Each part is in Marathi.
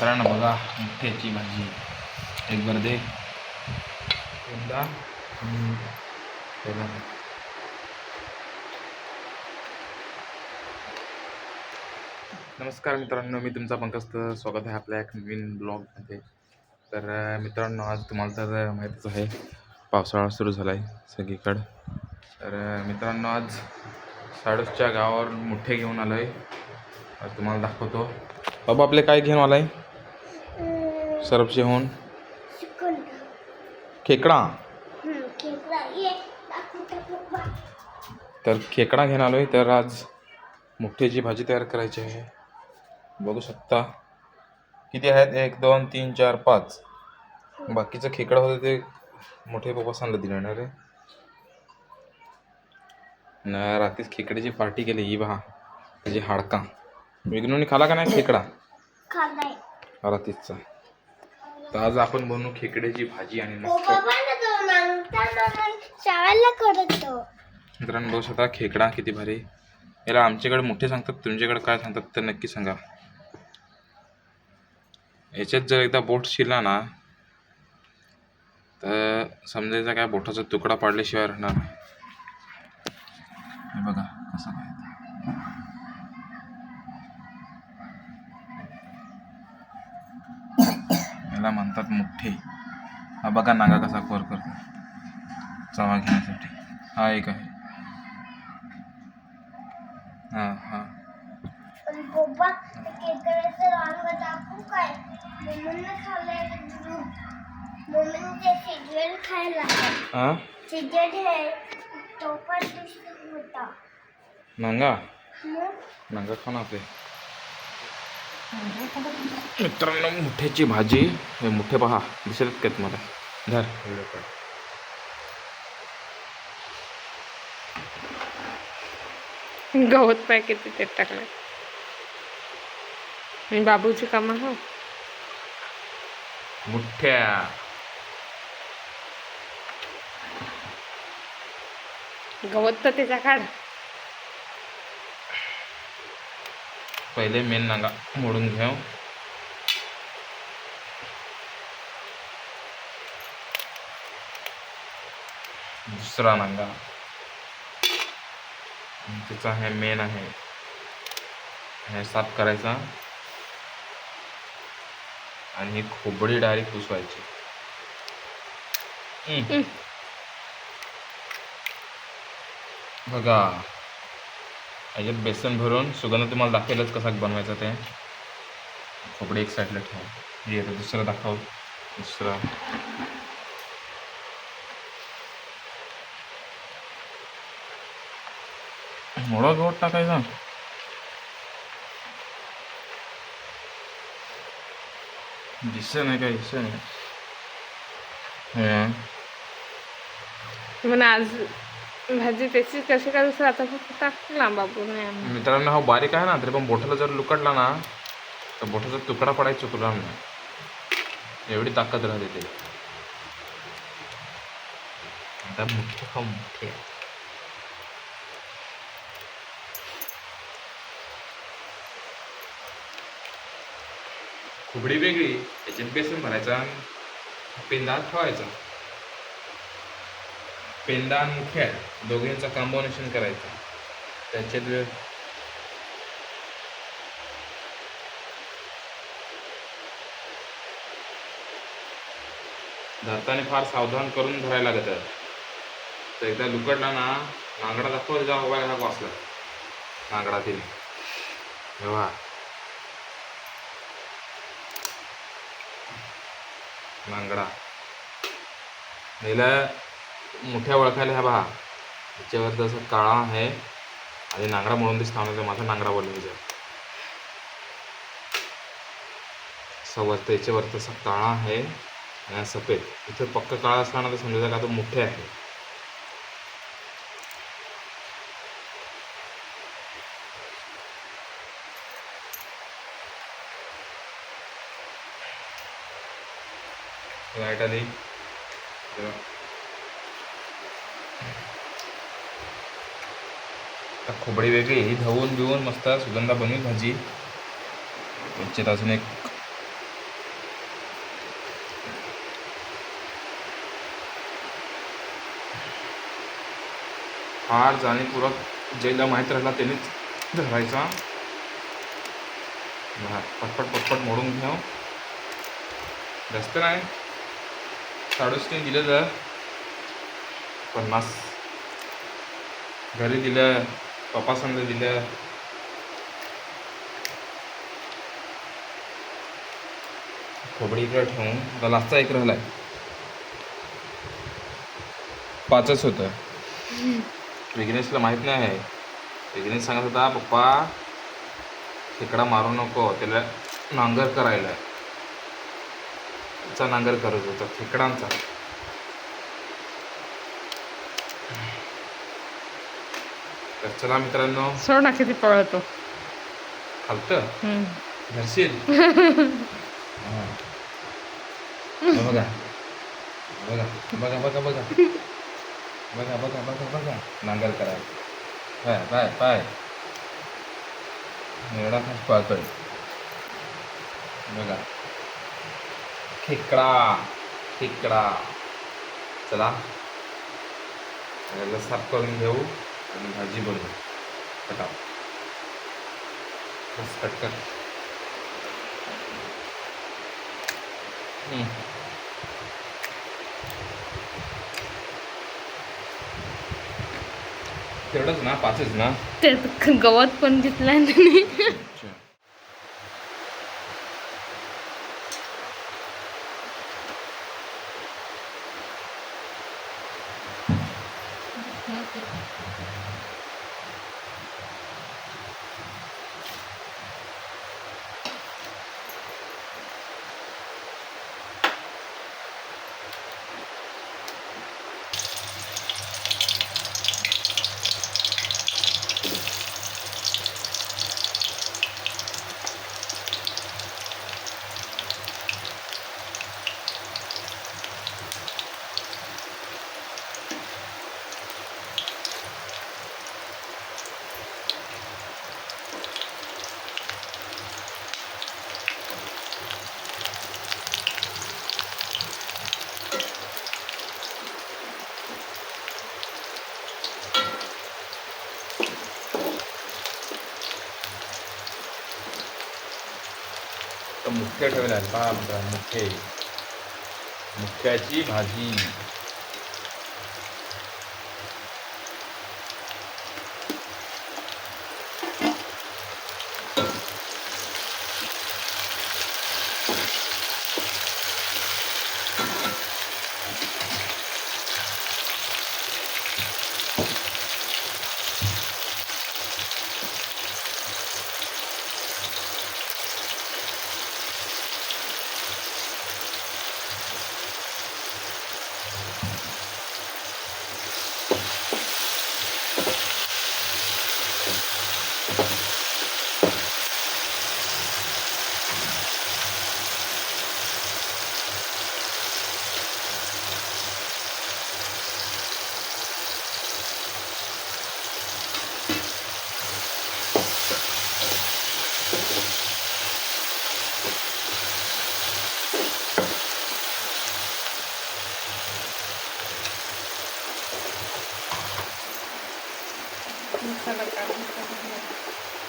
मित्रांनो बघा मुठ्ठ्याची भाजी एक भर दे कांदा नमस्कार मित्रांनो, मी तुमचा पंकज. स्वागत आहे आपल्या एक नवीन ब्लॉगमध्ये. तर मित्रांनो, आज तुम्हाला तर माहीतच आहे पावसाळा सुरू झाला आहे सगळीकडं. तर मित्रांनो, आज साडूसच्या गावावर मुठ्ठे घेऊन आलो आहे. तुम्हाला दाखवतो. बाबा आपले काय घेऊन आलाय? सरपचे होऊन खेकडा. तर खेकडा घेऊन आलोय. तर आज मुठ्ठ्याची भाजी तयार करायची आहे. बघू शकता किती आहेत, 1 2 3 4 5. बाकीचं खेकडा होतं ते मोठे पप्पा सांगलं दिलं ना रे. रात्रीच खेकड्याची पार्टी केली. ही पहा त्याची हाडका. विघ्नूने खाला का नाही खेकडा रात्रीचा? तर आज आपण बनवू खेकड्याची भाजी आणि मस्त. मित्रांनो बघू शकता खेकडा किती भारी. याला आमच्याकडे मोठे सांगतात, तुमच्याकडे काय सांगतात तर नक्की सांगा. याच्यात जर एकदा बोट शिरला ना तर समजायचा काय बोटाचा तुकडा पाडल्याशिवाय राहणार नाही. हे बघा कसं काय याला म्हणतात मुठ्ठे. हा बघा नागा कसा कोर करतो चवा घेण्यासाठी. हा एक आहे. हा हा नांगा नांगा खाना आपले. मित्रांनो मुठ्ठ्याची भाजी. हे मुठ्ठे पहा दिसत काय तुम्हाला? धर व्हिडिओ काढ. गवत पॅकेट त्यात टाकलं. मी बाबूची कामं हो. मुठ्ठ्या गवत तर त्याच्या काढ. पहिले मेन नांगा मोडून घेऊ. दुसरा नांगा त्याचा हे मेन आहे. हे साफ करायचा आणि ही खोबडी डायरेक्ट पुसवायची. बघा याच्यात बेसन भरून सुगंध तुम्हाला दाखवेलच कसा बनवायचा ते. खोबडी एक साईडला ठेवा. हे आता दुसरं दाखव. दुसरा मोडा गवत टाकायचा. दिसत नाही काय? दिसत नाही. म्हणून आज भाजी त्याची कशी काय दुसरं आता फक्त टाकला बाबू नाही. मित्रांनो हा बारीक आहे ना, तरी पण बोटाला जर लुकडला ना तर बोटाचा तुकडा पडायचा चुकला नाही. एवढी ताकद राहते ते. आता मुठ्ठे खाऊ मुठ्ठे. खोबडी वेगळी, याच्यात बेसन भरायचा, पेंदा ठेवायचा. पेंदा आणि मुठ्या दोघांचं कॉम्बिनेशन करायचं. त्याच्यात धरताना फार सावधान करून धरायला लागतं. तर एकदा लुकडला ना नांगडा दाखव जा मोबाईल हा वाचला नांगडातील तेव्हा नांगडा नेला मोठ्या ओळखायला. ह्या पहा त्याच्यावर तसं काळा आहे आणि नांगडा म्हणून दिसत नाही. माझा नांगडा बोलला त्याच्यावर त्याच्यावर तसा काळा आहे आणि सफेद. इथं पक्का काळा असला ना तर समजायचं का तो मुठ्ठे आहे. लाईट आली. खोबडी वेगळी ही धवून बिवून मस्त सुगंधा बनवी भाजी. त्याच्यात अजून एक फार जाणीवपूर्वक ज्याला माहीत राहिला त्यानेच धरायचा. पटपट पटपट मोडून घ्या. जास्त नाही, 3.5 दिलं तर 50. घरी दिलं, पप्पा संग दिलं. खोबडी इकडे ठेवून आता लास्टचा एक राहिलाय. 5च होतं. विघ्नेशला माहीत नाही आहे. विघ्नेश सांगत होता पप्पा खेकडा मारू नको, त्याला नांगर करायला. त्याचा नांगर करत होता खेकडांचा. तर चला मित्रांनो, सोड ना किती पळतो. खालतं घरशील. बघा बघा बघा बघा बघा बघा बघा बघा बघा नांगर करायला. पाय पाय पाय एवढा खास पाहतोय. बघा खेकडा खेकडा. चला याला साफ करून घेऊ आणि भाजी बनवू. कटा बस कटकट. तेवढंच ना, 5च ना. त्यात गवत पण घेतलाय नाही. तर मुख्य ठेवला आहे पहा मित्रा. मुख्याची भाजी.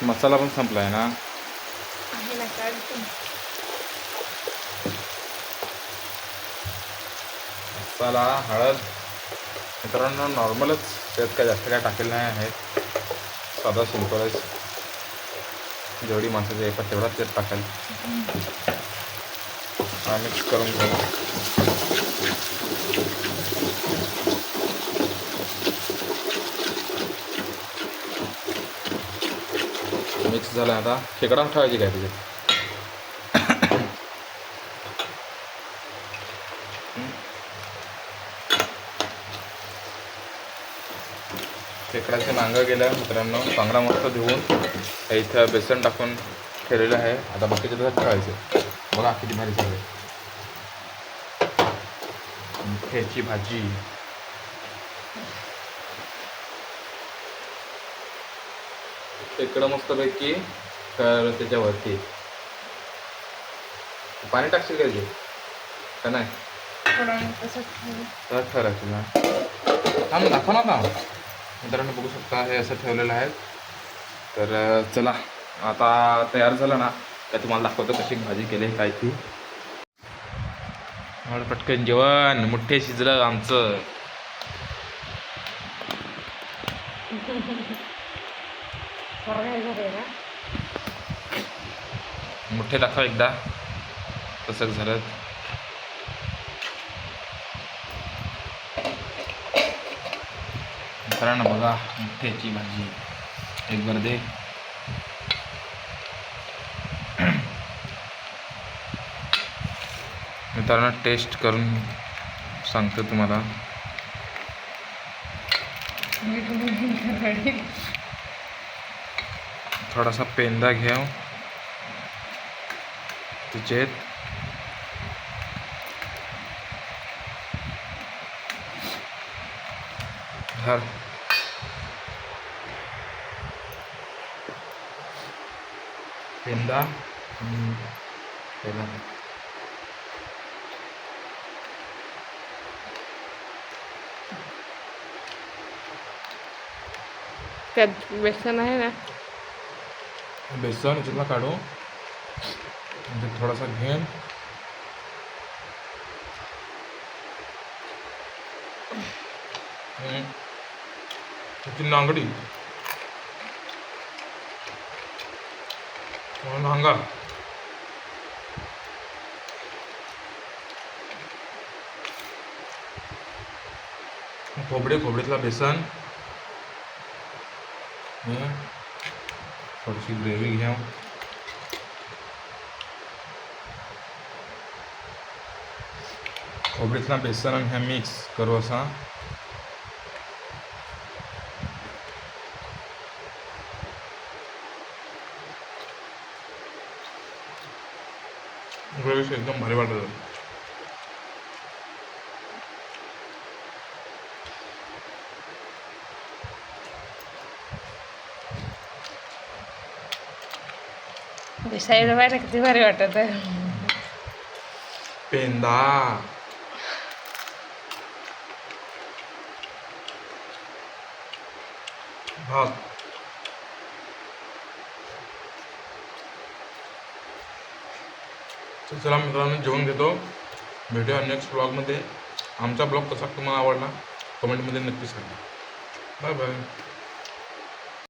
मसाला पण संपलाय ना. आहे ना काढतो. मसाला हळद मित्रांनो नॉर्मलच, त्यात काय जास्त काय टाकेल नाही आहे. साधा सिंपलच. जेवढी माणसाची येतात तेवढाच त्यात टाकेल. हा मिक्स करून घेऊ. मिक्स झालं. आता खेकडा ठेवायची काय तिथे. खेकड्याचं नांगं गेलं मित्रांनो. चांगला मस्त धुवून इथं बेसन टाकून ठेवलेलं आहे. आता बाकीच्या दिवसात ठेवायचं. बघा किती भारी झालं. मुख्याची भाजी. खेकडं मस्तपैकी तर त्याच्यावरती पाणी टाकशील का ते का नाही. थोडा तसं ठेवू. तर ठरायचं ना. थांब दाखव ना. थांब मित्रांनो बघू शकता हे असं ठेवलेलं आहे. तर चला आता तयार झालं ना तर तुम्हाला दाखवतो कशी भाजी केली काय ती. मला पटकन जेवण मुठ्ठे शिजलं आमचं. मुठ्ठे दाखव एकदा कसं झालं. मित्रांनो बघा मुठ्ठ्याची भाजी एक बार दे. मित्रांनो टेस्ट करून सांगतो तुम्हाला. थोडासा पेंदा घेऊ तिचे धर. पेंदा पेंदा त्यात बेसन आहे ना. बेसन याच्यातला काढू म्हणजे थोडासा घेऊन त्याची नांगडी नांगा खोबड्यातला बेसन थोडीशी ग्रेव्ही घ्या. खोबऱ्यातला बेसन आणि ह्या मिक्स करू असा. ग्रेव्ही एकदम भारी वाटत. साईड व्हायला किती भारी वाटत आहे. पेंदा भात. चला मित्रांनो जेवण घेतो. भेटूया नेक्स्ट ब्लॉगमध्ये. आमचा ब्लॉग कसा तुम्हाला आवडला कमेंटमध्ये नक्की सांगा. Bye bye.